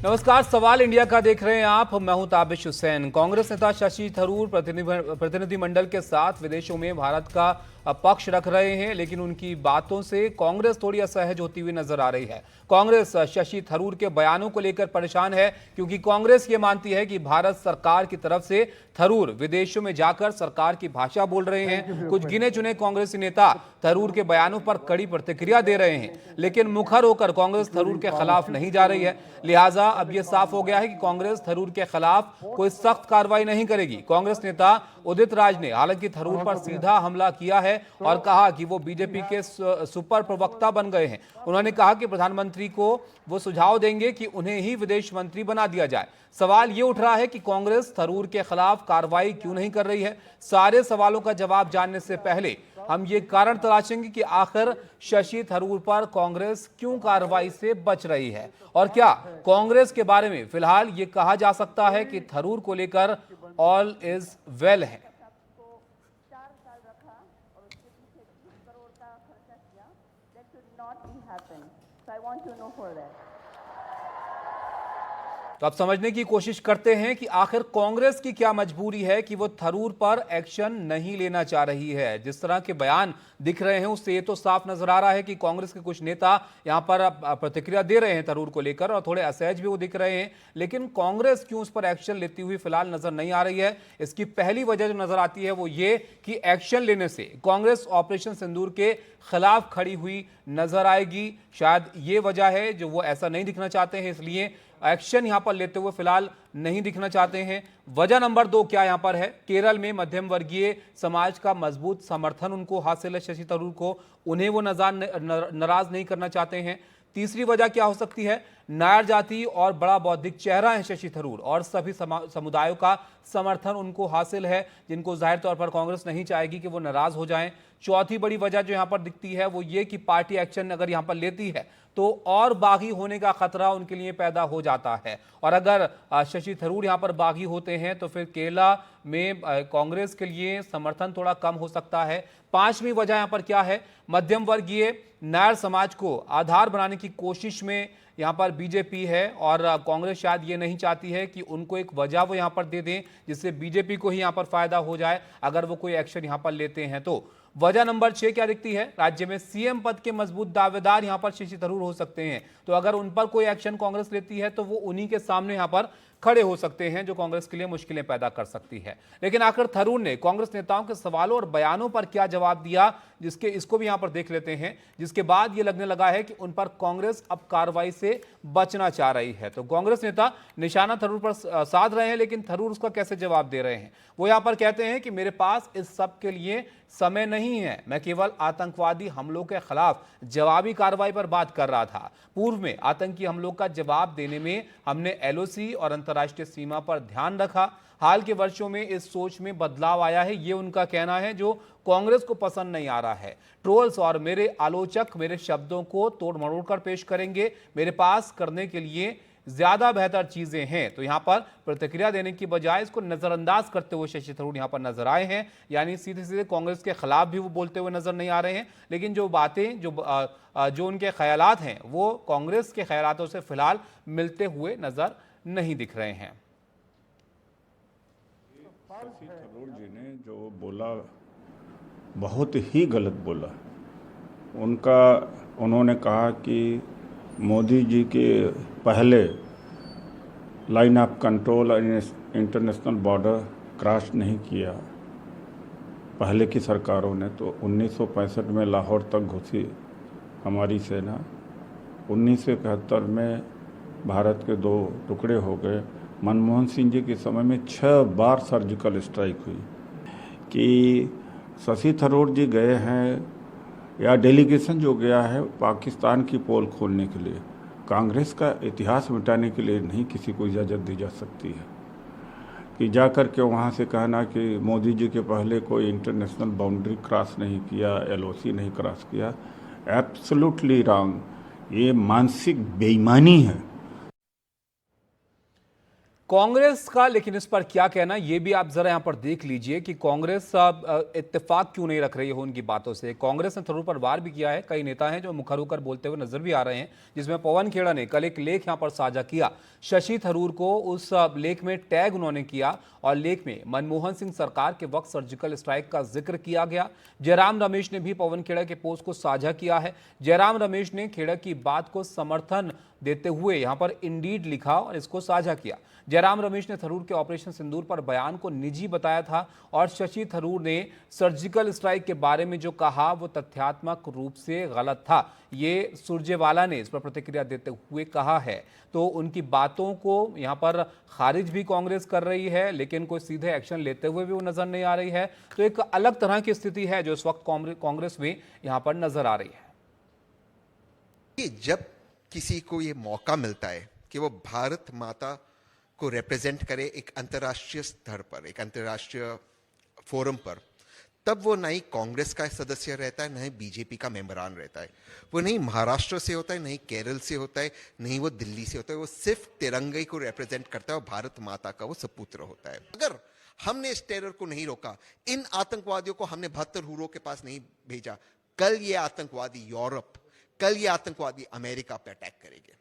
नमस्कार, सवाल इंडिया का देख रहे हैं आप। मैं हूं ताबिश हुसैन। कांग्रेस नेता शशि थरूर प्रतिनिधिमंडल के साथ विदेशों में भारत का पक्ष रख रहे हैं, लेकिन उनकी बातों से कांग्रेस थोड़ी असहज होती हुई नजर आ रही है। कांग्रेस शशि थरूर के बयानों को लेकर परेशान है, क्योंकि कांग्रेस ये मानती है कि भारत सरकार की तरफ से थरूर विदेशों में जाकर सरकार की भाषा बोल रहे हैं। कुछ गिने चुने कांग्रेसी नेता थरूर के बयानों पर कड़ी प्रतिक्रिया दे रहे हैं, लेकिन मुखर होकर कांग्रेस थरूर के खिलाफ नहीं जा रही है। लिहाजा अब यह साफ हो गया है कि कांग्रेस थरूर के खिलाफ कोई सख्त कार्रवाई नहीं करेगी। कांग्रेस नेता उदित राज ने हालांकि थरूर पर सीधा हमला किया है और कहा कि वो बीजेपी के सुपर प्रवक्ता बन गए हैं। उन्होंने कहा कि प्रधानमंत्री को वो सुझाव देंगे कि उन्हें ही विदेश मंत्री बना दिया जाए। सवाल ये उठ रहा है कि कांग्रेस थरूर के खिलाफ कार्रवाई क्यों नहीं कर रही है। सारे सवालों का जवाब जानने से पहले हम ये कारण तलाशेंगे कि आखिर शशि थरूर पर कांग्रेस क्यों कार्रवाई से बच रही है, और क्या कांग्रेस के बारे में फिलहाल ये कहा जा सकता है कि थरूर को लेकर ऑल इज वेल है। तो अब समझने की कोशिश करते हैं कि आखिर कांग्रेस की क्या मजबूरी है कि वो थरूर पर एक्शन नहीं लेना चाह रही है। जिस तरह के बयान दिख रहे हैं उससे ये तो साफ नजर आ रहा है कि कांग्रेस के कुछ नेता यहां पर प्रतिक्रिया दे रहे हैं थरूर को लेकर और थोड़े असहज भी वो दिख रहे हैं, लेकिन कांग्रेस क्यों उस पर एक्शन लेती हुई फिलहाल नजर नहीं आ रही है। इसकी पहली वजह जो नजर आती है वो ये कि एक्शन लेने से कांग्रेस ऑपरेशन सिंदूर के खिलाफ खड़ी हुई नजर आएगी। शायद ये वजह है जो वो ऐसा नहीं दिखना चाहते हैं, इसलिए एक्शन यहां पर लेते हुए फिलहाल नहीं दिखना चाहते हैं। वजह नंबर 2 क्या यहां पर है? केरल में मध्यम वर्गीय समाज का मजबूत समर्थन उनको हासिल है शशि थरूर को, उन्हें वो नाराज नहीं करना चाहते हैं। तीसरी वजह क्या हो सकती है? नायर जाति और बड़ा बौद्धिक चेहरा है शशि थरूर और सभी समुदायों का समर्थन उनको हासिल है, जिनको जाहिर तौर पर कांग्रेस नहीं चाहेगी कि वो नाराज हो जाएं। चौथी बड़ी वजह जो यहां पर दिखती है वो ये कि पार्टी एक्शन अगर यहां पर लेती है तो और बागी होने का खतरा उनके लिए पैदा हो जाता है, और अगर शशि थरूर यहां पर बागी होते हैं तो फिर केरला में कांग्रेस के लिए समर्थन थोड़ा कम हो सकता है। पांचवी वजह यहां पर क्या है? मध्यम वर्गीय नायर समाज को आधार बनाने की कोशिश में यहां पर बीजेपी है, और कांग्रेस शायद ये नहीं चाहती है कि उनको एक वजह वो यहां पर दे दें जिससे बीजेपी को ही यहां पर फायदा हो जाए अगर वो कोई एक्शन यहां पर लेते हैं तो। वजह नंबर 6 क्या दिखती है? राज्य में सीएम पद के मजबूत दावेदार यहां पर शशि थरूर हो सकते हैं, तो अगर उन पर कोई एक्शन कांग्रेस लेती है तो वो उन्हीं के सामने यहां पर खड़े हो सकते हैं, जो कांग्रेस के लिए मुश्किलें पैदा कर सकती है। लेकिन आखिर थरूर ने कांग्रेस नेताओं के सवालों और बयानों पर क्या जवाब दिया, इसको भी यहां पर देख लेते हैं, जिसके बाद यह लगने लगा है कि उन पर कांग्रेस अब कार्रवाई से बचना चाह रही है। तो कांग्रेस नेता निशाना थरूर पर साध रहे हैं, लेकिन थरूर उसका कैसे जवाब दे रहे हैं? वो यहां पर कहते हैं कि मेरे पास इस सब के लिए समय नहीं है, मैं केवल आतंकवादी हमलों के खिलाफ जवाबी कार्रवाई पर बात कर रहा था। पूर्व में आतंकी हमलों का जवाब देने में हमने एलओसी और अंतर्राष्ट्रीय सीमा पर ध्यान रखा। हाल के वर्षों में इस सोच में बदलाव आया है, ये उनका कहना है, जो कांग्रेस को पसंद नहीं आ रहा है। ट्रोल्स और मेरे आलोचक मेरे शब्दों को तोड़ मरोड़ कर पेश करेंगे, मेरे पास करने के लिए ज्यादा बेहतर चीजें हैं। तो यहां पर प्रतिक्रिया देने की बजाय इसको नजरअंदाज करते हुए शशि थरूर यहां पर नजर आए हैं, यानी सीधे सीधे कांग्रेस के खिलाफ भी वो बोलते हुए नजर नहीं आ रहे हैं, लेकिन जो बातें जो उनके ख्यालात हैं वो कांग्रेस के ख्यालातों से फिलहाल मिलते हुए नजर नहीं दिख रहे हैं। शशि थरूर जी ने जो बोला बहुत ही गलत बोला। उन्होंने कहा कि मोदी जी के पहले लाइन ऑफ कंट्रोल और इंटरनेशनल बॉर्डर क्रॉस नहीं किया पहले की सरकारों ने, तो 1965 में लाहौर तक घुसी हमारी सेना। 1971 में भारत के 2 टुकड़े हो गए। मनमोहन सिंह जी के समय में 6 बार सर्जिकल स्ट्राइक हुई। कि शशि थरूर जी गए हैं या डेलीगेशन जो गया है पाकिस्तान की पोल खोलने के लिए, कांग्रेस का इतिहास मिटाने के लिए नहीं किसी को इजाज़त दी जा सकती है। कि जा कर के वहाँ से कहना कि मोदी जी के पहले कोई इंटरनेशनल बाउंड्री क्रॉस नहीं किया, एलओसी नहीं क्रॉस किया, एब्सोल्युटली रॉन्ग। ये मानसिक बेईमानी है। कांग्रेस का लेकिन इस पर क्या कहना, ये भी आप जरा यहां पर देख लीजिए कि कांग्रेस इत्तेफाक क्यों नहीं रख रही है उनकी बातों से। कांग्रेस ने थरूर पर वार भी किया है, कई नेता हैं जो मुखर होकर बोलते हुए नजर भी आ रहे हैं, जिसमें पवन खेड़ा ने कल एक लेख यहां पर साझा किया। शशि थरूर को उस लेख में टैग उन्होंने किया और लेख में मनमोहन सिंह सरकार के वक्त सर्जिकल स्ट्राइक का जिक्र किया गया। जयराम रमेश ने भी पवन खेड़ा के पोस्ट को साझा किया है। जयराम रमेश ने खेड़ा की बात को समर्थन देते हुए यहां पर इंडीड लिखा और इसको साझा किया। जयराम रमेश ने थरूर के ऑपरेशन सिंदूर पर बयान को निजी बताया था और शशि थरूर ने सर्जिकल स्ट्राइक के बारे में जो कहा वो तथ्यात्मक रूप से गलत था, ये सुरजेवाला ने इस पर प्रतिक्रिया देते हुए कहा है। तो उनकी बातों को यहां पर खारिज भी कांग्रेस कर रही है, लेकिन कोई सीधे एक्शन लेते हुए भी वो नजर नहीं आ रही है। तो एक अलग तरह की स्थिति है जो इस वक्त कांग्रेस में यहां पर नजर आ रही है। जब किसी को ये मौका मिलता है कि वो भारत माता को रिप्रेजेंट करे एक अंतर्राष्ट्रीय स्तर पर, एक अंतर्राष्ट्रीय फोरम पर, तब वो ना ही कांग्रेस का सदस्य रहता है, ना ही बीजेपी का मेंबरान रहता है। वो नहीं महाराष्ट्र से होता है, नहीं केरल से होता है, नहीं वो दिल्ली से होता है। वो सिर्फ तिरंगे को रिप्रेजेंट करता है और भारत माता का वो सपुत्र होता है। अगर हमने इस टेरर को नहीं रोका, इन आतंकवादियों को हमने 72 हूरों के पास नहीं भेजा, कल ये आतंकवादी यूरोप, कल ये आतंकवादी अमेरिका पे अटैक करेंगे।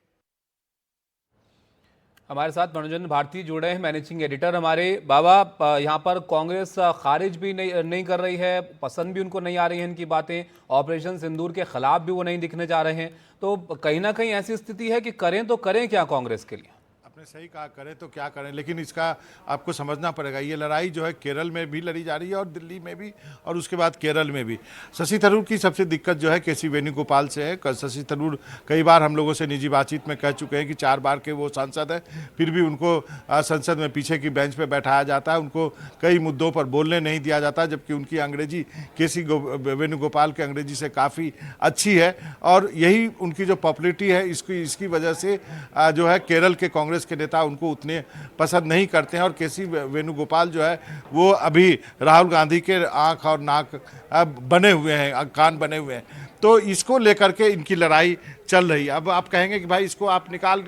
हमारे साथ मनोरंजन भारती जुड़े हैं, मैनेजिंग एडिटर हमारे। बाबा, यहाँ पर कांग्रेस खारिज भी नहीं कर रही है, पसंद भी उनको नहीं आ रही है इनकी बातें, ऑपरेशन सिंदूर के खिलाफ भी वो नहीं दिखने जा रहे हैं। तो कहीं ना कहीं ऐसी स्थिति है कि करें तो करें क्या कांग्रेस के लिए? आपने सही कहा, करें तो क्या करें, लेकिन इसका आपको समझना पड़ेगा। ये लड़ाई जो है केरल में भी लड़ी जा रही है और दिल्ली में भी, और उसके बाद केरल में भी। शशि थरूर की सबसे दिक्कत जो है केसी वेणुगोपाल से है। शशि थरूर कई बार हम लोगों से निजी बातचीत में कह चुके हैं कि 4 बार के वो सांसद है, फिर भी उनको संसद में पीछे की बेंच पर बैठाया जाता है, उनको कई मुद्दों पर बोलने नहीं दिया जाता, जबकि उनकी अंग्रेजी केसी वेणुगोपाल की अंग्रेजी से काफ़ी अच्छी है। और यही उनकी जो पॉपुलरिटी है इसकी वजह से जो है केरल के कांग्रेस के नेता उनको उतने पसंद नहीं करते हैं। और केसी वेणुगोपाल जो है वो अभी राहुल गांधी के आंख और नाक बने हुए हैं, कान बने हुए हैं। तो इसको लेकर के इनकी लड़ाई चल रही है। अब आप कहेंगे कि भाई इसको आप निकाल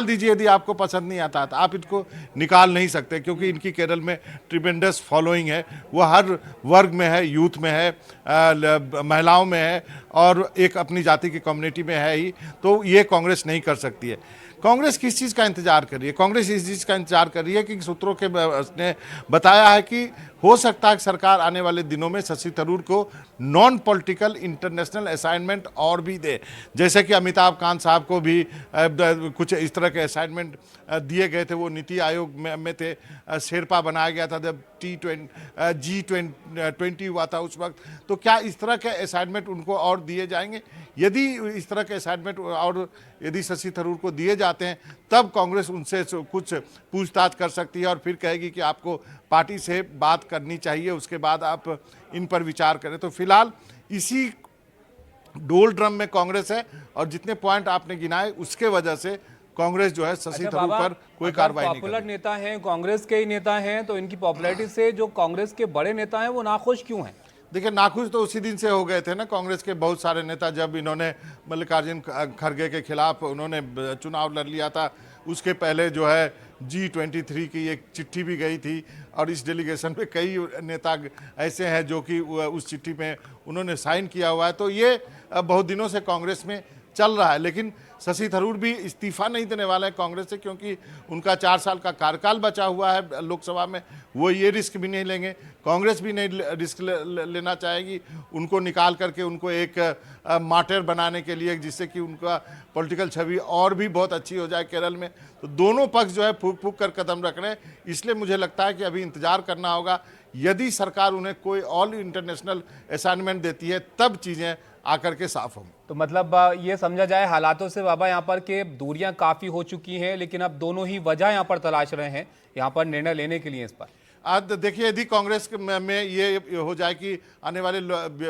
दीजिए, यदि आपको पसंद नहीं आता तो आप इसको निकाल नहीं सकते, क्योंकि इनकी केरल में ट्रिमेंडस फॉलोइंग है, वो हर वर्ग में है, यूथ में है, महिलाओं में है और एक अपनी जाति की कम्युनिटी में है ही। तो ये कांग्रेस नहीं कर सकती है। कांग्रेस किस चीज़ का इंतजार कर रही है? कांग्रेस इस चीज़ का इंतजार कर रही है कि सूत्रों के ने बताया है कि हो सकता है कि सरकार आने वाले दिनों में शशि थरूर को नॉन पॉलिटिकल इंटरनेशनल असाइनमेंट और भी दे, जैसे कि अमिताभ कांत साहब को भी कुछ इस तरह के असाइनमेंट दिए गए थे। वो नीति आयोग में थे, शेरपा बनाया गया था जब G20 हुआ था उस वक्त। तो क्या इस तरह के असाइनमेंट उनको और दिए जाएंगे? यदि इस तरह के असाइनमेंट और यदि शशि थरूर को दिए जाते हैं, तब कांग्रेस उनसे कुछ पूछताछ कर सकती है और फिर कहेगी कि आपको पार्टी से बात करनी चाहिए, उसके बाद आप इन पर विचार करें। तो फिलहाल इसी डोल ड्रम में कांग्रेस है और जितने पॉइंट आपने गिनाए उसके वजह से कांग्रेस जो है शशि थरूर पर कोई कार्रवाई नहीं पॉपुलर नेता हैं, कांग्रेस के ही नेता हैं, तो इनकी पॉपुलैरिटी से जो कांग्रेस के बड़े नेता हैं वो नाखुश क्यों हैं? देखिए, नाखुश तो उसी दिन से हो गए थे ना कांग्रेस के बहुत सारे नेता, जब इन्होंने मल्लिकार्जुन खड़गे के खिलाफ उन्होंने चुनाव लड़ लिया था। उसके पहले जो है G23 की एक चिट्ठी भी गई थी और इस डेलीगेशन पे कई नेता ऐसे हैं जो कि उस चिट्ठी में उन्होंने साइन किया हुआ है। तो ये बहुत दिनों से कांग्रेस में चल रहा है। लेकिन शशि थरूर भी इस्तीफा नहीं देने वाले हैं कांग्रेस से, क्योंकि उनका 4 साल का कार्यकाल बचा हुआ है लोकसभा में। वो ये रिस्क भी नहीं लेंगे, कांग्रेस भी नहीं रिस्क लेना चाहेगी उनको निकाल करके उनको एक मार्टर बनाने के लिए, जिससे कि उनका पॉलिटिकल छवि और भी बहुत अच्छी हो जाए केरल में। तो दोनों पक्ष जो है फूक फूक कर कदम रख रहे हैं। इसलिए मुझे लगता है कि अभी इंतजार करना होगा। यदि सरकार उन्हें कोई ऑल इंटरनेशनल असाइनमेंट देती है तब चीज़ें आकर के साफ होंगी। तो मतलब ये समझा जाए हालातों से बाबा यहाँ पर के दूरियां काफी हो चुकी हैं, लेकिन अब दोनों ही वजह यहाँ पर तलाश रहे हैं यहाँ पर निर्णय लेने के लिए इस पर। आज देखिए, यदि कांग्रेस में ये हो जाए कि आने वाले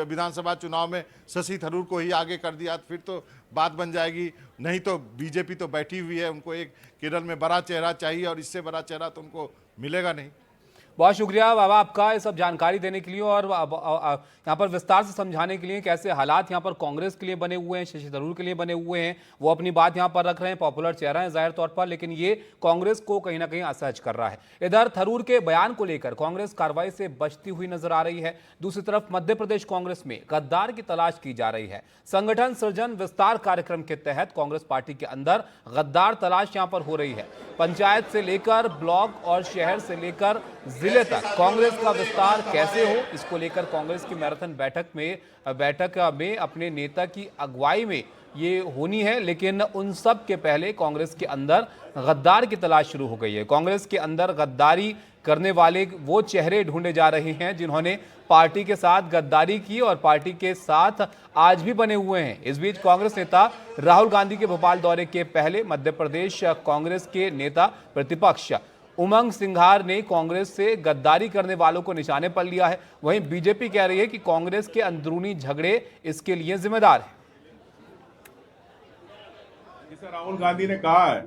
विधानसभा चुनाव में शशि थरूर को ही आगे कर दिया, फिर तो बात बन जाएगी। नहीं तो बीजेपी तो बैठी हुई है, उनको एक केरल में बड़ा चेहरा चाहिए और इससे बड़ा चेहरा तो उनको मिलेगा नहीं। बहुत शुक्रिया बाबा आपका ये सब जानकारी देने के लिए और यहाँ पर विस्तार से समझाने के लिए कैसे हालात यहाँ पर कांग्रेस के लिए बने हुए हैं, शशि थरूर के लिए बने हुए हैं। वो अपनी बात यहाँ पर रख रहे हैं, पॉपुलर चेहरा है जाहिर तौर पर, लेकिन ये कांग्रेस को कहीं ना कहीं असहज कर रहा है। इधर थरूर के बयान को लेकर कांग्रेस कार्रवाई से बचती हुई नजर आ रही है। दूसरी तरफ मध्य प्रदेश कांग्रेस में गद्दार की तलाश की जा रही है। संगठन सृजन विस्तार कार्यक्रम के तहत कांग्रेस पार्टी के अंदर गद्दार तलाश यहां पर हो रही है। पंचायत से लेकर ब्लॉक और शहर से लेकर जिले तक कांग्रेस का विस्तार कैसे हो, इसको लेकर कांग्रेस की मैराथन बैठक में अपने नेता की अगुवाई में ये होनी है। लेकिन उन सब के पहले कांग्रेस के अंदर गद्दार की तलाश शुरू हो गई है। कांग्रेस के अंदर गद्दारी करने वाले वो चेहरे ढूंढे जा रहे हैं जिन्होंने पार्टी के साथ गद्दारी की और पार्टी के साथ आज भी बने हुए हैं। इस बीच कांग्रेस नेता राहुल गांधी के भोपाल दौरे के पहले मध्य प्रदेश कांग्रेस के नेता प्रतिपक्ष उमंग सिंघार ने कांग्रेस से गद्दारी करने वालों को निशाने पर लिया है। वहीं बीजेपी कह रही है कि कांग्रेस के अंदरूनी झगड़े इसके लिए जिम्मेदार है। जैसे राहुल गांधी ने कहा है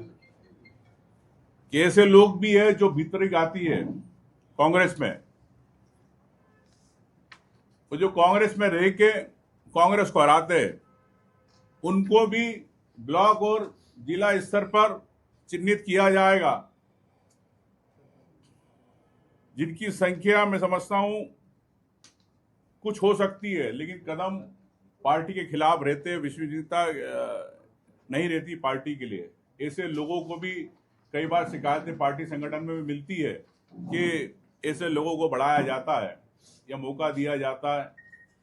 कि ऐसे लोग भी है जो भीतरी गाती है कांग्रेस में, वो जो कांग्रेस में रह के कांग्रेस को हराते हैं, उनको भी ब्लॉक और जिला स्तर पर चिन्हित किया जाएगा, जिनकी संख्या मैं समझता हूं कुछ हो सकती है, लेकिन कदम पार्टी के खिलाफ रहते, विश्वसनीयता नहीं रहती पार्टी के लिए। ऐसे लोगों को भी कई बार शिकायतें पार्टी संगठन में भी मिलती है कि ऐसे लोगों को बढ़ाया जाता है या मौका दिया जाता है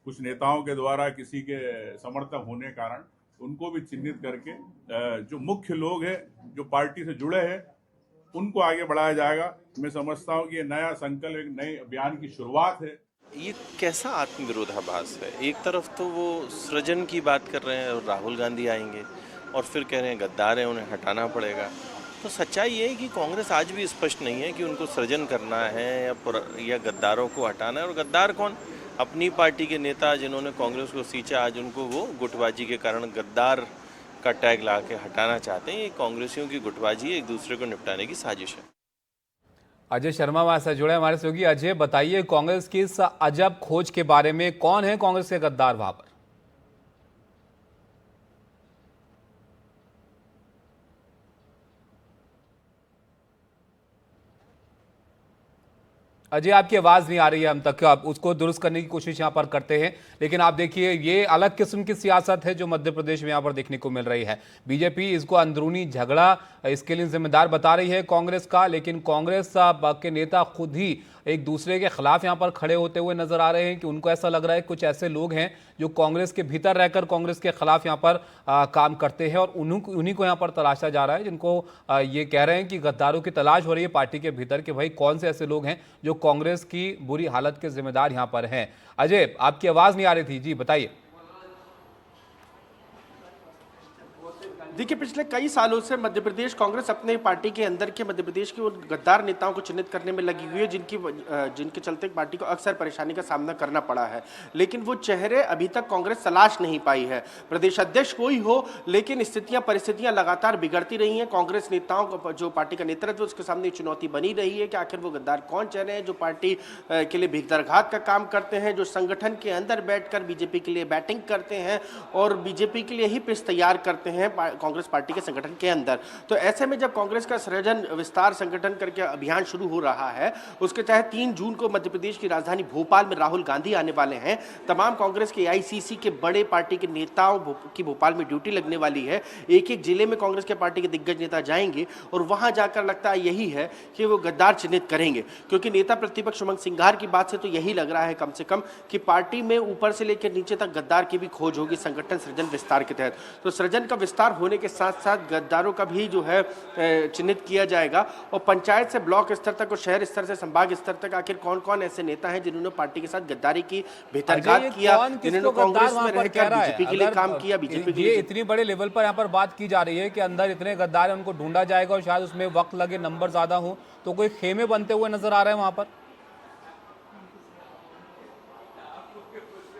कुछ नेताओं के द्वारा किसी के समर्थक होने के कारण। उनको भी चिन्हित करके जो मुख्य लोग हैं जो पार्टी से जुड़े हैं उनको आगे बढ़ाया जाएगा। मैं समझता हूं कि ये नया संकल्प, एक नए अभियान की शुरुआत है। ये कैसा आत्मविरोधाभास है? एक तरफ तो वो सृजन की बात कर रहे हैं और राहुल गांधी आएंगे और फिर कह रहे हैं गद्दार हैं, उन्हें हटाना पड़ेगा। तो सच्चाई ये है कि कांग्रेस आज भी स्पष्ट नहीं है कि उनको सृजन करना है या गद्दारों को हटाना है। और गद्दार कौन? अपनी पार्टी के नेता जिन्होंने कांग्रेस को सींचा, आज उनको वो गुटबाजी के कारण गद्दार का टैग ला के हटाना चाहते हैं। ये कांग्रेसियों की गुटबाजी एक दूसरे को निपटाने की साजिश है। अजय शर्मा हमारे साथ जुड़े हमारे सहयोगी। अजय बताइए, कांग्रेस की इस अजब खोज के बारे में, कौन है कांग्रेस के गद्दार वहां पर? अजय आपकी आवाज नहीं आ रही है हम तक, आप उसको दुरुस्त करने की कोशिश यहां पर करते हैं। लेकिन आप देखिए, ये अलग किस्म की सियासत है जो मध्य प्रदेश में यहां पर देखने को मिल रही है। बीजेपी इसको अंदरूनी झगड़ा इसके लिए जिम्मेदार बता रही है कांग्रेस का, लेकिन कांग्रेस के नेता खुद ही एक दूसरे के खिलाफ यहां पर खड़े होते हुए नजर आ रहे हैं कि उनको ऐसा लग रहा है कुछ ऐसे लोग हैं जो कांग्रेस के भीतर रहकर कांग्रेस के खिलाफ यहां पर काम करते हैं और उन्हीं को यहां पर तलाशा जा रहा है, जिनको ये कह रहे हैं कि गद्दारों की तलाश हो रही है पार्टी के भीतर कि भाई कौन से ऐसे लोग हैं जो कांग्रेस की बुरी हालत के जिम्मेदार यहां पर हैं। अजय, आपकी आवाज नहीं आ रही थी, जी बताइए। देखिए, पिछले कई सालों से मध्य प्रदेश कांग्रेस अपने पार्टी के अंदर के मध्य प्रदेश के उन गद्दार नेताओं को चिन्हित करने में लगी हुई है जिनके चलते पार्टी को अक्सर परेशानी का सामना करना पड़ा है। लेकिन वो चेहरे अभी तक कांग्रेस तलाश नहीं पाई है। प्रदेश अध्यक्ष कोई हो, लेकिन परिस्थितियां लगातार बिगड़ती रही हैं। कांग्रेस नेताओं को, जो पार्टी का नेतृत्व, उसके सामने चुनौती बनी रही है कि आखिर वो गद्दार कौन चेहरे हैं जो पार्टी के लिए भीतरघात का काम करते हैं, जो संगठन के अंदर बैठकर बीजेपी के लिए बैटिंग करते हैं और बीजेपी के लिए ही पिच तैयार करते हैं कांग्रेस पार्टी के संगठन के अंदर। तो ऐसे में जब कांग्रेस का सृजन विस्तार संगठन करके अभियान शुरू हो रहा है, उसके तहत 3 जून को मध्य प्रदेश की राजधानी भोपाल में राहुल गांधी आने वाले हैं। तमाम कांग्रेस के AICC के बड़े पार्टी के नेताओं की भोपाल में ड्यूटी लगने वाली है। एक जिले में कांग्रेस के पार्टी के दिग्गज नेता जाएंगे और वहां जाकर लगता है यही है कि वो गद्दार चिन्हित करेंगे, क्योंकि नेता प्रतिपक्ष उमंग सिंघार की बात से तो यही लग रहा है कम से कम कि पार्टी में ऊपर से लेकर नीचे तक गद्दार की भी खोज होगी संगठन सृजन विस्तार के तहत। तो सृजन का विस्तार होने के साथ साथ गद्दारों का भी जो है चिन्हित किया जाएगा और पंचायत से ब्लॉक स्तर तक और शहर स्तर से संभाग स्तर तक आखिर कौन कौन ऐसे नेता हैं जिन्होंने पार्टी के साथ गद्दारी की, भीतरघात किया, जिन्होंने कांग्रेस में रहकर बीजेपी के लिए काम किया। बीजेपी के लिए इतनी बड़े लेवल पर यहाँ पर बात की जा रही है कि अंदर इतने गद्दार हैं, उनको ढूंढा जाएगा और शायद उसमें वक्त लगे, नंबर ज्यादा हो, तो कोई खेमे बनते हुए नजर आ रहे हैं वहां पर?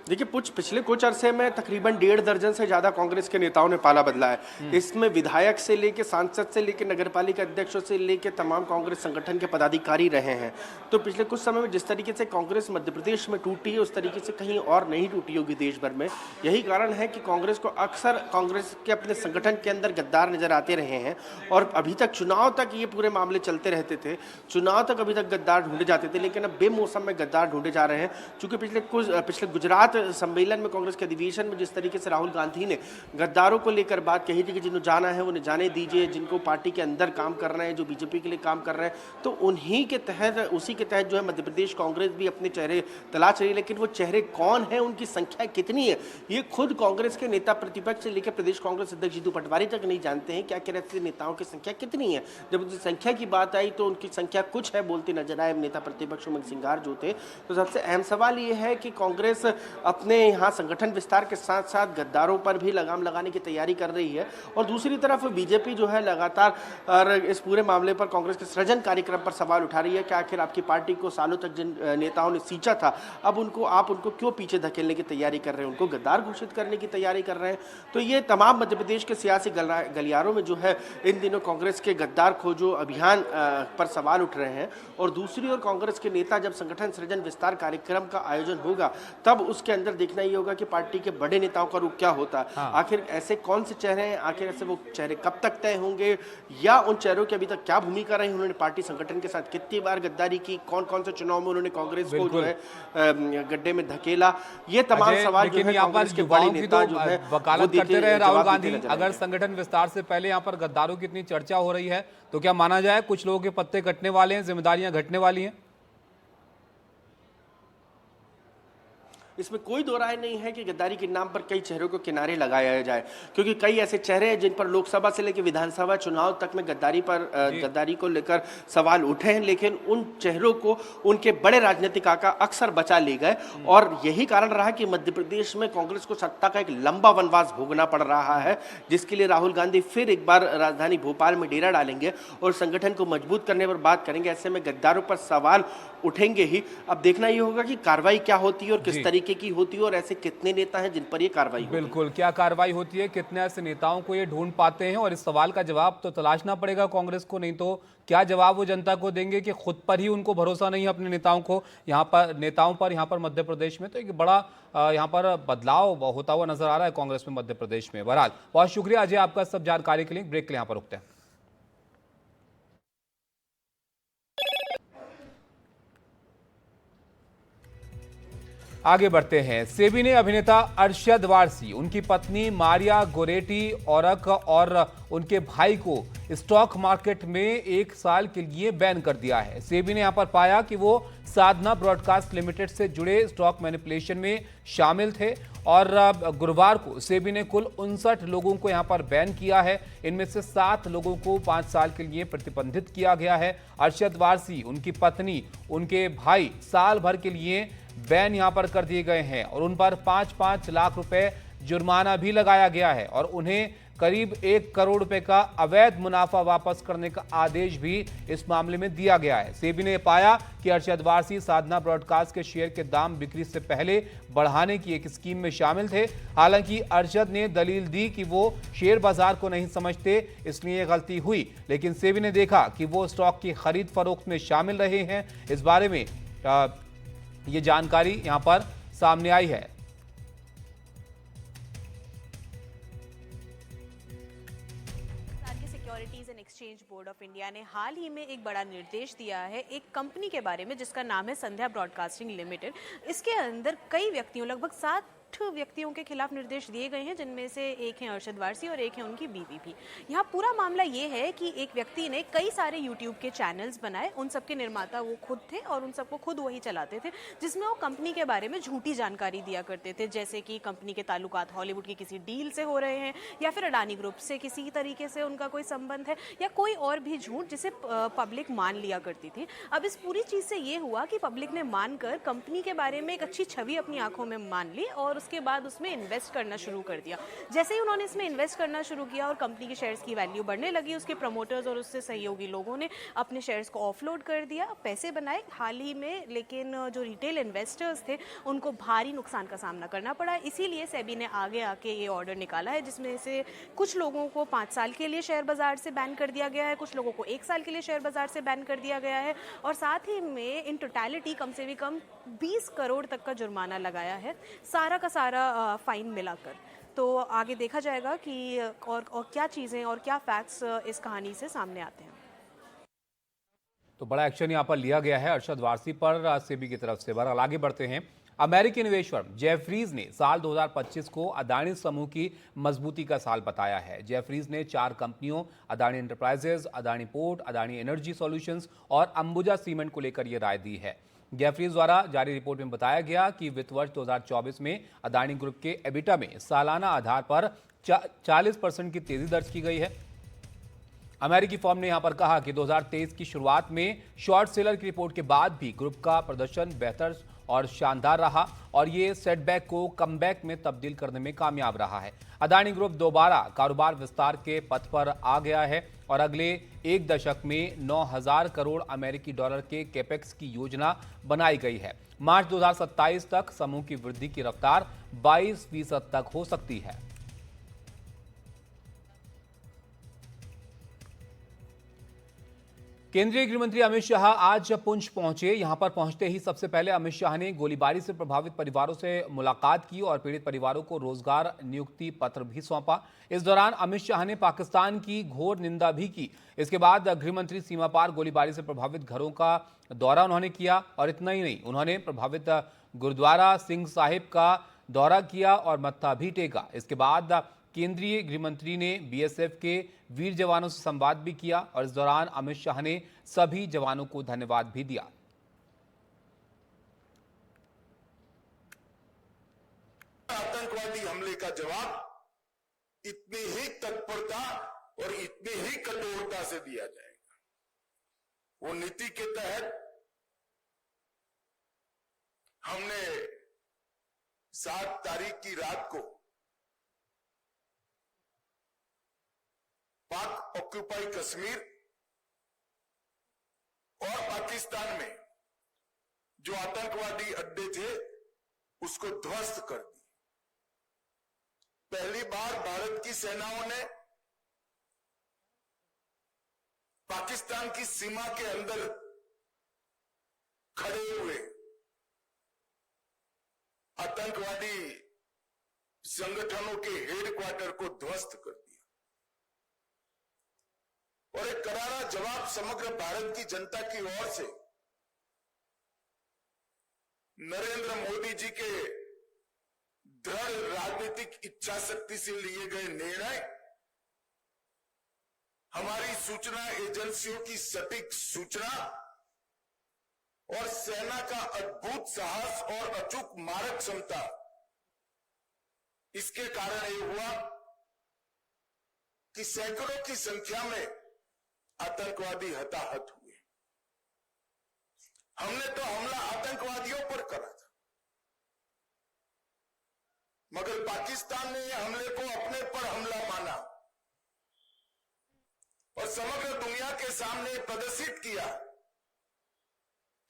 देखिए पिछले कुछ अरसे में तकरीबन 1.5 दर्जन से ज्यादा कांग्रेस के नेताओं ने पाला बदला है। इसमें विधायक से लेके सांसद से लेके नगरपालिका अध्यक्षों से लेके तमाम कांग्रेस संगठन के पदाधिकारी रहे हैं। तो पिछले कुछ समय में जिस तरीके से कांग्रेस मध्य प्रदेश में टूटी है, उस तरीके से कहीं और नहीं टूटी होगी देश भर में। यही कारण है कि कांग्रेस को अक्सर कांग्रेस के अपने संगठन के अंदर गद्दार नजर आते रहे हैं और अभी तक चुनाव तक ये पूरे मामले चलते रहते थे। चुनाव तक अभी तक गद्दार ढूंढे जाते थे, लेकिन अब बेमौसम में गद्दार ढूंढे जा रहे हैं। चूंकि पिछले गुजरात सम्मेलन में, कांग्रेस के अधिवेशन में जिस तरीके से राहुल गांधी ने गद्दारों को लेकर बात कही थी कि जिन्होंने जाना है उन्हें जाने दीजिए, जिनको पार्टी के अंदर काम कर रहे हैं, जो बीजेपी के लिए काम कर रहे हैं, तो उन्हीं के तहत, उसी के तहत जो है मध्य प्रदेश कांग्रेस भी अपने चेहरे तलाश रही है। लेकिन वो चेहरे कौन है, उनकी संख्या कितनी है, ये खुद कांग्रेस के नेता प्रतिपक्ष से लेकर प्रदेश कांग्रेस अध्यक्ष जीतू पटवारी तक नहीं जानते हैं क्या क्या ऐसे नेताओं की संख्या कितनी है। जब उनकी संख्या की बात आई तो उनकी संख्या कुछ है बोलते नजर आए नेता प्रतिपक्ष उमंग सिंघार जो थे। तो सबसे अहम सवाल ये है कि कांग्रेस अपने यहाँ संगठन विस्तार के साथ साथ गद्दारों पर भी लगाम लगाने की तैयारी कर रही है, और दूसरी तरफ बीजेपी जो है लगातार इस पूरे मामले पर कांग्रेस के सृजन कार्यक्रम पर सवाल उठा रही है कि आखिर आपकी पार्टी को सालों तक जिन नेताओं ने सींचा था, अब आप उनको क्यों पीछे धकेलने की तैयारी कर रहे हैं, उनको गद्दार घोषित करने की तैयारी कर रहे हैं। तो ये तमाम मध्य प्रदेश के सियासी गलियारों में जो है इन दिनों कांग्रेस के गद्दार खोजो अभियान पर सवाल उठ रहे हैं। और दूसरी ओर कांग्रेस के नेता जब संगठन सृजन विस्तार कार्यक्रम का आयोजन होगा तब उसके अंदर देखना ये होगा कि पार्टी के बड़े नेताओं का रुख क्या होता है। आखिर ऐसे कौन से चेहरे हैं, आखिर ऐसे वो चेहरे कब तक तय होंगे, या उन चेहरों की अभी तक क्या भूमिका रही, उन्होंने पार्टी संगठन के साथ कितनी बार गद्दारी की, कौन कौन से चुनाव में उन्होंने कांग्रेस को जो है गड्ढे में धकेला, ये तमाम सवाल जो है कांग्रेस के बड़े नेता जो है वकालत करते रहे राहुल गांधी। अगर संगठन विस्तार से पहले यहाँ पर गद्दारों की इतनी चर्चा हो रही है तो क्या माना जाए कुछ लोगों के पत्ते कटने वाले हैं, जिम्मेदारियां घटने वाली हैं? इसमें कोई दो राय नहीं है कि गद्दारी के नाम पर कई चेहरों को किनारे लगाया जाए, क्योंकि कई ऐसे चेहरे हैं जिन पर लोकसभा से लेकर विधानसभा चुनाव तक में गद्दारी को लेकर सवाल उठे हैं, लेकिन उन चेहरों को उनके बड़े राजनीतिक आका अक्सर बचा ले गए। और यही कारण रहा कि मध्य प्रदेश में कांग्रेस को सत्ता का एक लंबा वनवास भोगना पड़ रहा है, जिसके लिए राहुल गांधी फिर एक बार राजधानी भोपाल में डेरा डालेंगे और संगठन को मजबूत करने पर बात करेंगे। ऐसे में गद्दारों पर सवाल उठेंगे ही। अब देखना ये होगा कि कार्रवाई क्या होती है और किस तरीके की होती है, और ऐसे कितने नेता हैं जिन पर ये कार्रवाई होती है। बिल्कुल, क्या कार्रवाई होती है, कितने ऐसे नेताओं को ये ढूंढ पाते हैं, और इस सवाल का जवाब तो तलाशना पड़ेगा कांग्रेस को। नहीं तो क्या जवाब वो जनता को देंगे कि खुद पर ही उनको भरोसा नहीं है अपने नेताओं पर यहाँ पर मध्य प्रदेश में। तो एक बड़ा यहाँ पर बदलाव होता हुआ नजर आ रहा है कांग्रेस में मध्य प्रदेश में। बहरहाल बहुत शुक्रिया अजय आपका सब जानकारी के लिए। ब्रेक के लिए यहाँ पर रुकते हैं। आगे बढ़ते हैं। सेबी ने अभिनेता अरशद वारसी, उनकी पत्नी मारिया गोरेटी औरक और उनके भाई को स्टॉक मार्केट में 1 साल के लिए बैन कर दिया है। सेबी ने यहां पर पाया कि वो साधना ब्रॉडकास्ट लिमिटेड से जुड़े स्टॉक मैनिपुलेशन में शामिल थे, और गुरुवार को सेबी ने कुल 59 लोगों को यहां पर बैन किया है। इनमें से 7 लोगों को 5 साल के लिए प्रतिबंधित किया गया है। अरशद वारसी, उनकी पत्नी, उनके भाई साल भर के लिए बैन यहां पर कर दिए गए हैं, और उन पर 5-5 लाख रुपए जुर्माना भी लगाया गया है, और उन्हें करीब 1 करोड़ रुपए का अवैध मुनाफा वापस करने का आदेश भी इस मामले में दिया गया है। सेबी ने पाया कि अरशद वारसी साधना ब्रॉडकास्ट के शेयर के दाम बिक्री से पहले बढ़ाने की एक स्कीम में शामिल थे। हालांकि अरशद ने दलील दी कि वो शेयर बाजार को नहीं समझते, इसलिए गलती हुई, लेकिन सेबी ने देखा कि वो स्टॉक की खरीद फरोख्त में शामिल रहे हैं। इस बारे में ये जानकारी यहां पर सामने आई है। Securities and exchange board of India ने हाल ही में एक बड़ा निर्देश दिया है एक कंपनी के बारे में जिसका नाम है संध्या ब्रॉडकास्टिंग लिमिटेड। इसके अंदर कई व्यक्तियों, लगभग 7 व्यक्तियों के खिलाफ निर्देश दिए गए हैं, जिनमें से एक है अरशद वारसी और एक है उनकी बीवी भी। यहाँ पूरा मामला ये है कि एक व्यक्ति ने कई सारे यूट्यूब के चैनल्स बनाए, उन सब के निर्माता वो खुद थे और उन सबको खुद वही चलाते थे, जिसमें वो कंपनी के बारे में झूठी जानकारी दिया करते थे, जैसे कि कंपनी के ताल्लुकात हॉलीवुड की किसी डील से हो रहे हैं, या फिर अडानी ग्रुप से किसी तरीके से उनका कोई संबंध है, या कोई और भी झूठ जिसे पब्लिक मान लिया करती थी। अब इस पूरी चीज़ से ये हुआ कि पब्लिक ने मानकर कंपनी के बारे में एक अच्छी छवि अपनी आंखों में मान ली, और उसके बाद उसमें इन्वेस्ट करना शुरू कर दिया। जैसे ही उन्होंने इसमें इन्वेस्ट करना शुरू किया और कंपनी के शेयर्स की वैल्यू बढ़ने लगी, उसके प्रमोटर्स और उससे सहयोगी लोगों ने अपने शेयर्स को ऑफलोड कर दिया, पैसे बनाए हाल ही में, लेकिन जो रिटेल इन्वेस्टर्स थे उनको भारी नुकसान का सामना करना पड़ा। इसीलिए सेबी ने आगे आके ये ऑर्डर निकाला है, जिसमें से कुछ लोगों को 5 साल के लिए शेयर बाजार से बैन कर दिया गया है, कुछ लोगों को 1 साल के लिए शेयर बाजार से बैन कर दिया गया है, और साथ ही में इन टोटलिटी कम से भी कम 20 करोड़ तक का जुर्माना लगाया है, सारा का सारा फाइन मिलाकर। तो आगे देखा जाएगा कि और क्या चीज़ें और क्या फैक्ट्स इस कहानी से सामने आते हैं। तो बड़ा एक्शन यहां पर लिया गया है अरशद वारसी पर सेबी की तरफ से। बहरहाल आगे बढ़ते हैं। अमेरिकी निवेश फर्म जेफरीज ने साल 2025 को अदानी समूह की मजबूती का साल बताया है। जेफरीज ने 4 कंपनियों Adani enterprises, Adani port, Adani energy solutions और अंबुजा सीमेंट को लेकर यह राय दी है। जेफरीज द्वारा जारी रिपोर्ट में बताया गया कि वित्त वर्ष 2024 में अदानी ग्रुप के एबिटा में सालाना आधार पर 40% की तेजी दर्ज की गई है। अमेरिकी फर्म ने यहां पर कहा कि 2023 की शुरुआत में शॉर्ट सेलर की रिपोर्ट के बाद भी ग्रुप का प्रदर्शन बेहतर और शानदार रहा और ये सेटबैक को कमबैक में तब्दील करने में कामयाब रहा है। अदानी ग्रुप दोबारा कारोबार विस्तार के पथ पर आ गया है और अगले 1 दशक में 9,000 करोड़ अमेरिकी डॉलर के कैपेक्स की योजना बनाई गई है। मार्च 2027 तक समूह की वृद्धि की रफ्तार 22% तक हो सकती है। केंद्रीय गृह मंत्री अमित शाह आज पुंछ पहुंचे। यहां पर पहुंचते ही सबसे पहले अमित शाह ने गोलीबारी से प्रभावित परिवारों से मुलाकात की और पीड़ित परिवारों को रोजगार नियुक्ति पत्र भी सौंपा। इस दौरान अमित शाह ने पाकिस्तान की घोर निंदा भी की। इसके बाद गृह मंत्री सीमा पार गोलीबारी से प्रभावित घरों का दौरा उन्होंने किया और इतना ही नहीं, उन्होंने प्रभावित गुरुद्वारा सिंह साहिब का दौरा किया और मत्था भी टेका। इसके बाद केंद्रीय गृह मंत्री ने बीएसएफ के वीर जवानों से संवाद भी किया और इस दौरान अमित शाह ने सभी जवानों को धन्यवाद भी दिया। आतंकवादी हमले का जवाब इतनी ही तत्परता और इतनी ही कठोरता से दिया जाएगा। वो नीति के तहत हमने 7 तारीख की रात को पाक ऑक्यूपाई कश्मीर और पाकिस्तान में जो आतंकवादी अड्डे थे उसको ध्वस्त कर दी। पहली बार भारत की सेनाओं ने पाकिस्तान की सीमा के अंदर खड़े हुए आतंकवादी संगठनों के हेडक्वार्टर को ध्वस्त कर दिया और एक करारा जवाब समग्र भारत की जनता की ओर से नरेंद्र मोदी जी के दृढ़ राजनीतिक इच्छा शक्ति से लिए गए निर्णय, हमारी सूचना एजेंसियों की सटीक सूचना और सेना का अद्भुत साहस और अचूक मारक क्षमता, इसके कारण ये हुआ कि सैकड़ों की संख्या में आतंकवादी हताहत हुए। हमने तो हमला आतंकवादियों पर करा था, मगर पाकिस्तान ने हमले को अपने पर हमला माना और समग्र दुनिया के सामने प्रदर्शित किया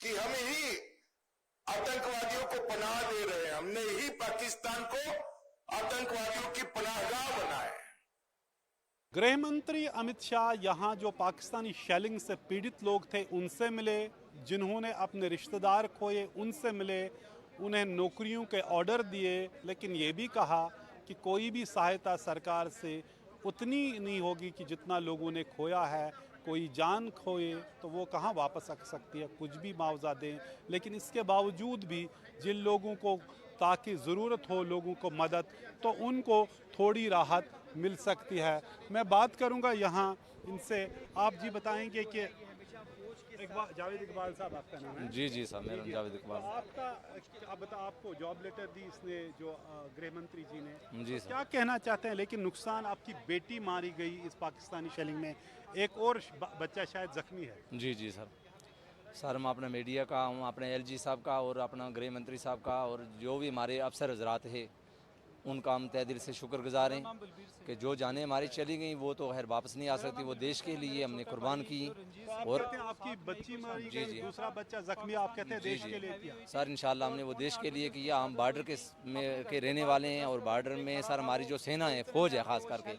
कि हम ही आतंकवादियों को पनाह दे रहे हैं, हमने ही पाकिस्तान को आतंकवादियों की पनाहगाह बनाया है। गृह मंत्री अमित शाह यहाँ जो पाकिस्तानी शेलिंग से पीड़ित लोग थे उनसे मिले, जिन्होंने अपने रिश्तेदार खोए उनसे मिले, उन्हें नौकरियों के ऑर्डर दिए, लेकिन ये भी कहा कि कोई भी सहायता सरकार से उतनी नहीं होगी कि जितना लोगों ने खोया है। कोई जान खोए तो वो कहाँ वापस आ सकती है, कुछ भी मुआवजा दें, लेकिन इसके बावजूद भी जिन लोगों को ताकि ज़रूरत हो लोगों को मदद, तो उनको थोड़ी राहत मिल सकती है। मैं बात करूंगा यहाँ इनसे। आप जी बताएंगे कि जावेद इकबाल साहब आपका नाम है? जी साहब, मेरा नाम जावेद इकबाल। आपको जॉब लेटर दी इसने जो गृह मंत्री जी ने, जी क्या कहना चाहते हैं? लेकिन नुकसान, आपकी बेटी मारी गई इस पाकिस्तानी शेलिंग में, एक और बच्चा शायद जख्मी है। जी सर मैं अपने मीडिया का हूँ, अपने एलजी साहब का और अपना गृह मंत्री साहब का और जो भी हमारे अफसर हजरात है उनका हम तहे दिल से शुक्रगुजार हैं कि जो जाने हमारी चली गई वो तो खैर वापस नहीं आ सकती, वो देश के लिए हमने कुर्बान की। और आपकी बच्ची मारी गई, दूसरा बच्चा जख्मी, आप कहते हैं देश के लिए किया। सर इंशाल्लाह हमने वो देश के लिए किया। हम बॉर्डर के रहने वाले हैं और बॉर्डर में सर हमारी जो सेना है, फौज है ख़ास करके,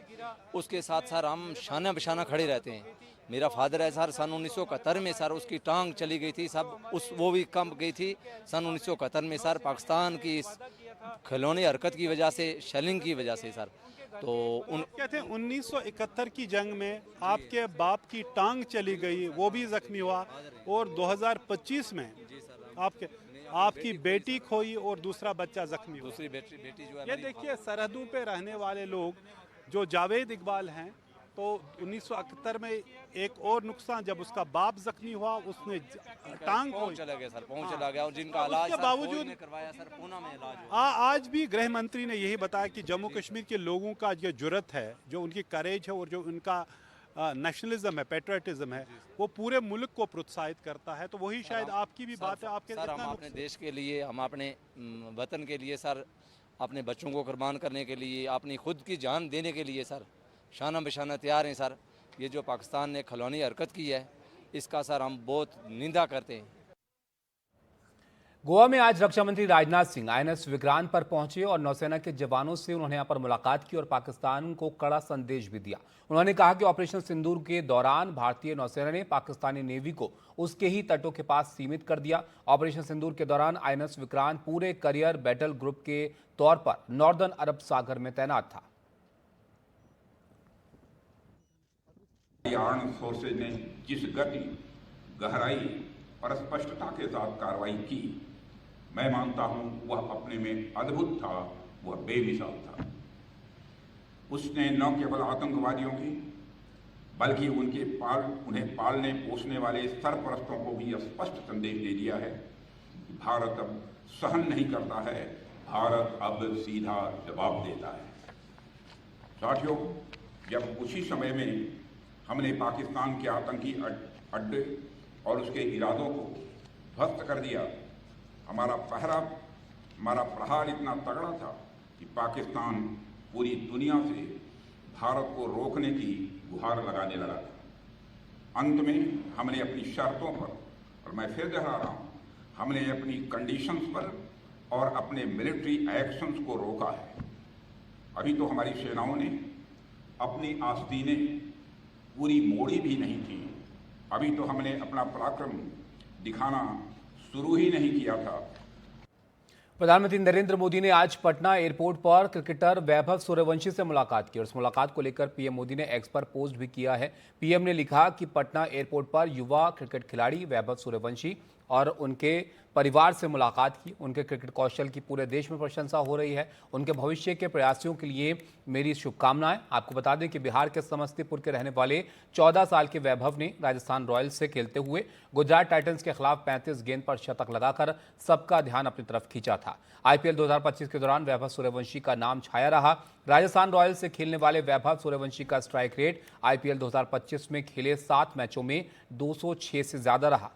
उसके साथ सर हम शाना बशाना खड़े रहते हैं। मेरा फादर है सर, सन 1971 में सर उसकी टांग चली गई थी, सब वो भी कम गई थी सन 1971 में सर, पाकिस्तान की खिलौने हरकत की वजह से, शेलिंग की वजह से सर। तो कहते हैं 1971 की जंग में आपके बाप की टांग चली गई, वो भी जख्मी हुआ, और 2025 में आपकी बेटी खोई और दूसरा बच्चा जख्मी हुआ। दूसरी बेटी जो है, ये देखिए सरहदों पे रहने वाले लोग जो जावेद इकबाल हैं, तो 1971 में एक और नुकसान, जब उसका बाप जख्मी हुआ उसने टांग खोई, चला गया सर, पहुंच चला गया, और जिनका इलाज उसके बावजूद करवाया सर, पूना में इलाज। आज भी गृह मंत्री ने यही बताया कि जम्मू कश्मीर के लोगों का जो जुर्रत है, जो उनकी करेज है और जो उनका नेशनलिज्म है, पेट्रियटिज्म है, वो पूरे मुल्क को प्रोत्साहित करता है। तो वही शायद आपकी भी बात है। आपके सर हम अपने देश के लिए, हम अपने वतन के लिए सर, अपने बच्चों को कुर्बान करने के लिए, अपनी खुद की जान देने के लिए सर शाना बशाना तैयार हैं सर। ये जो पाकिस्तान ने खिलौनी हरकत की है, इसका सर हम बहुत निंदा करते हैं। गोवा में आज रक्षा मंत्री राजनाथ सिंह INS विक्रांत पर पहुंचे और नौसेना के जवानों से उन्होंने यहां पर मुलाकात की और पाकिस्तान को कड़ा संदेश भी दिया। उन्होंने कहा कि ऑपरेशन सिंदूर के दौरान भारतीय नौसेना ने पाकिस्तानी नेवी को उसके ही तटों के पास सीमित कर दिया। ऑपरेशन सिंदूर के दौरान INS विक्रांत पूरे करियर बैटल ग्रुप के तौर पर नॉर्दर्न अरब सागर में तैनात था। आर्म्ड फोर्सेज ने जिस गति, गहराई और स्पष्टता के साथ कार्रवाई की, मैं मानता हूं वह अपने में अद्भुत था, वह बेमिसाल था। उसने न केवल आतंकवादियों की बल्कि उन्हें पालने पोसने वाले सरपरस्तों को भी स्पष्ट संदेश दे दिया है कि भारत अब सहन नहीं करता है, भारत अब सीधा जवाब देता है। साथियों, जब उसी समय में हमने पाकिस्तान के आतंकी अड्डे और उसके इरादों को ध्वस्त कर दिया, हमारा प्रहार इतना तगड़ा था कि पाकिस्तान पूरी दुनिया से भारत को रोकने की गुहार लगाने लगा था। अंत में हमने अपनी शर्तों पर, और मैं फिर दोहरा रहा हूँ, हमने अपनी कंडीशंस पर और अपने मिलिट्री एक्शंस को रोका है। अभी तो हमारी सेनाओं ने अपनी आस्तीनें पूरी मोड़ी भी नहीं थी, अभी तो हमने अपना पराक्रम दिखाना शुरू ही नहीं किया था। प्रधानमंत्री नरेंद्र मोदी ने आज पटना एयरपोर्ट पर क्रिकेटर वैभव सूर्यवंशी से मुलाकात की और इस मुलाकात को लेकर पीएम मोदी ने एक्स पर पोस्ट भी किया है। पीएम ने लिखा कि पटना एयरपोर्ट पर युवा क्रिकेट खिलाड़ी वैभव सूर्यवंशी और उनके परिवार से मुलाकात की। उनके क्रिकेट कौशल की पूरे देश में प्रशंसा हो रही है। उनके भविष्य के प्रयासों के लिए मेरी शुभकामनाएं। आपको बता दें कि बिहार के समस्तीपुर के रहने वाले 14 साल के वैभव ने राजस्थान रॉयल्स से खेलते हुए गुजरात टाइटंस के खिलाफ 35 गेंद पर शतक लगाकर सबका ध्यान अपनी तरफ खींचा था। IPL 2025 के दौरान वैभव सूर्यवंशी का नाम छाया रहा। राजस्थान रॉयल्स से खेलने वाले वैभव सूर्यवंशी का स्ट्राइक रेट IPL 2025 में खेले 7 मैचों में 206 से ज्यादा रहा।